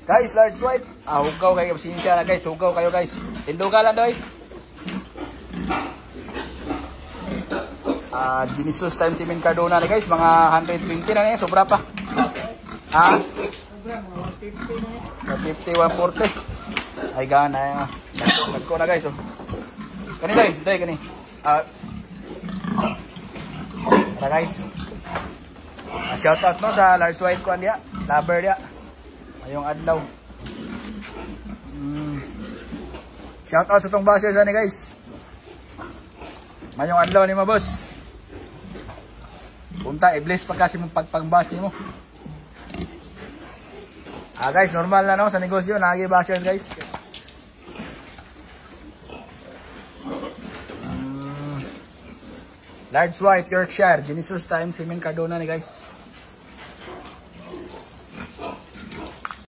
Guys, large white. Hugaw kayo. Sinsya na guys. Hugaw kayo guys. Tindugalan doy. Genesis times 7 Cardona na guys. Mga 120 na niya. Sobra pa. Sobra, 150 150, na. 140. Ay gana. Nagko na guys. Kani doy. Doy kani. Para guys. Shout out no sa large white ko niya. Lover niya. Ayong adlaw. Shout out sa tong baser sa ni guys. Mayong adlaw ni mo boss. Punta i-bless pa kasi mong pagpangbase mo. Guys, normal na no sa negosyo, nagi bashers guys. Large white Yorkshire, Genesis times 7 Cardona ni guys.